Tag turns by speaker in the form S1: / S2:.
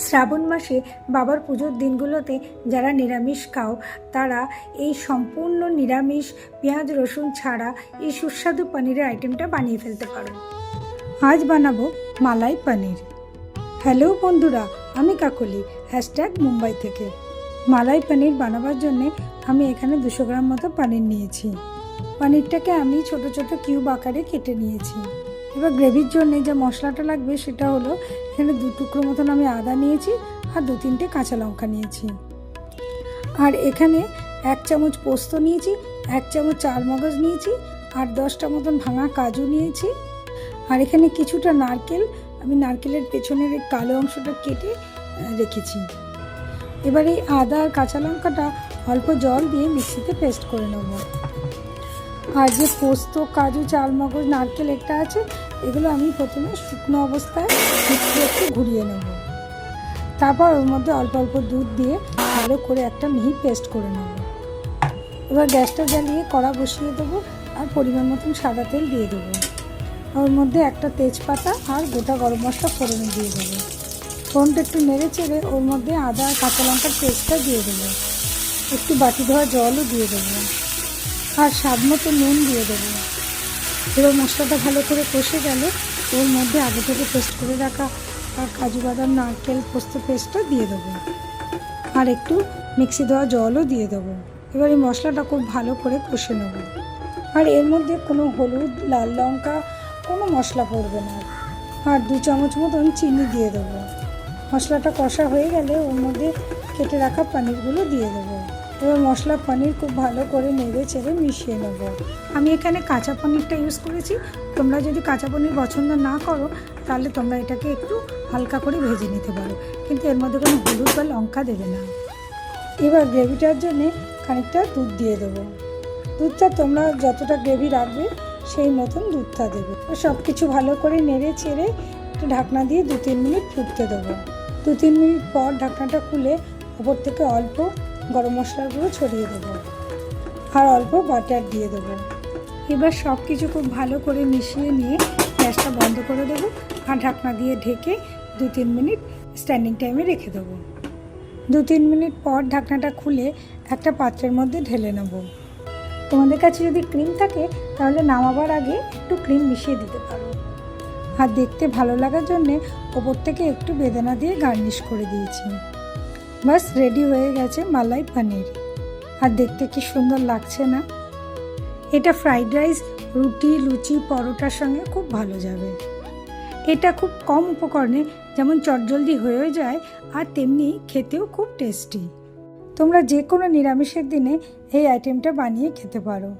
S1: শ্রাবণ মাসে বাবার পুজোর দিনগুলোতে যারা নিরামিষ খাও তারা এই সম্পূর্ণ নিরামিষ পেঁয়াজ রসুন ছাড়া এই সুস্বাদু পনিরের আইটেমটা বানিয়ে ফেলতে পারো। আজ বানাবো মালাই পনির। হ্যালো বন্ধুরা, আমি কাকলি #মুম্বাই থেকে। মালাই পনির বানাবার জন্যে আমি এখানে 200 গ্রাম মতো পনির নিয়েছি। পনিরটাকে আমি ছোট ছোট কিউব আকারে কেটে নিয়েছি। এবার গ্রেভির জন্য যে মশলাটা লাগবে সেটা হলো, এখানে 2 টুকরো মতন আমি আদা নিয়েছি আর 2-3টে কাঁচা লঙ্কা নিয়েছি। আর এখানে 1 চামচ পোস্ত নিয়েছি, 1 চামচ চালমগজ নিয়েছি আর 10টা মতন ভাঙা কাজু নিয়েছি। আর এখানে কিছুটা নারকেল, আমি নারকেলের পেছনের এই কালো অংশটা কেটে রেখেছি। এবার এই আদা আর কাঁচা লঙ্কাটা অল্প জল দিয়ে মিক্সিতে পেস্ট করে নেব। আর যে পোস্ত কাজু চালমগজ নারকেল একটা আছে, এগুলো আমি প্রথমে শুকনো অবস্থায় একটু ঘুরিয়ে নেব। তারপর ওর মধ্যে অল্প অল্প দুধ দিয়ে ভালো করে একটা মিহি পেস্ট করে নেব। এবার গ্যাসটা জ্বালিয়ে কড়া বসিয়ে দেবো আর পরিমাণ মতন সাদা তেল দিয়ে দেবো। ওর মধ্যে একটা তেজপাতা আর গোটা গরম মশলা ফোড়নে দিয়ে দেবো। ফোড়নটা একটু নেড়ে চেড়ে ওর মধ্যে আদা আর কাঁচা লঙ্কার পেস্টটা দিয়ে দেবো। একটু বাটি ধোয়া জলও দিয়ে দেবো আর স্বাদ মতো নুন দিয়ে দেবো। এবার মশলাটা ভালো করে কষে গেলে ওর মধ্যে আগে থেকে পেস্ট করে রাখা আর কাজু বাদাম নারকেল পোস্ত পেস্টটা দিয়ে দেবো আর একটু মিক্সি ধোয়া জলও দিয়ে দেবো। এবার এই মশলাটা খুব ভালো করে কষে নেব। আর এর মধ্যে কোনো হলুদ লাল লঙ্কা কোনো মশলা পড়বে না। আর 2 চামচ মতন চিনি দিয়ে দেবো। মশলাটা কষা হয়ে গেলে ওর মধ্যে কেটে রাখা পনিরগুলো দিয়ে দেবো। এবার মশলা পনির খুব ভালো করে নেড়ে চেড়ে মিশিয়ে নেব। আমি এখানে কাঁচা পনিরটা ইউজ করেছি। তোমরা যদি কাঁচা পনির পছন্দ না করো তাহলে তোমরা এটাকে একটু হালকা করে ভেজে নিতে পারো, কিন্তু এর মধ্যে কোনো হলুদ বা লঙ্কা দেবে না। এবার গ্রেভিটার জন্যে খানিকটা দুধ দিয়ে দেবো। দুধটা তোমরা যতটা গ্রেভি রাখবে সেই মতন দুধটা দেবে। সব কিছু ভালো করে নেড়ে চেড়ে একটু ঢাকনা দিয়ে 2-3 মিনিট ফুটতে দেবো। 2-3 মিনিট পর ঢাকনাটা খুলে ওপর থেকে অল্প গরম মশলাগুলো ছড়িয়ে দেবো আর অল্প বাটার দিয়ে দেবো। এবার সব কিছু খুব ভালো করে মিশিয়ে নিয়ে গ্যাসটা বন্ধ করে দেবো আর ঢাকনা দিয়ে ঢেকে 2-3 মিনিট স্ট্যান্ডিং টাইমে রেখে দেবো। 2-3 মিনিট পর ঢাকনাটা খুলে একটা পাত্রের মধ্যে ঢেলে নেব। তোমাদের কাছে যদি ক্রিম থাকে তাহলে নামাবার আগে একটু ক্রিম মিশিয়ে দিতে পারো। আর দেখতে ভালো লাগার জন্যে ওপর থেকে একটু বেদানা দিয়ে গার্নিশ করে দিয়েছি। বাস রেডি হয়ে গেছে মালাই পনির। আর দেখতে কি সুন্দর লাগছে না? এটা ফ্রাইড রাইস, রুটি, লুচি, পরোটার সঙ্গে খুব ভালো যাবে। এটা খুব কম উপকরণে যেমন চটজলদি হয়েও যায় আর তেমনি খেতেও খুব টেস্টি। তোমরা যে কোনো নিরামিষের দিনে এই আইটেমটা বানিয়ে খেতে পারো।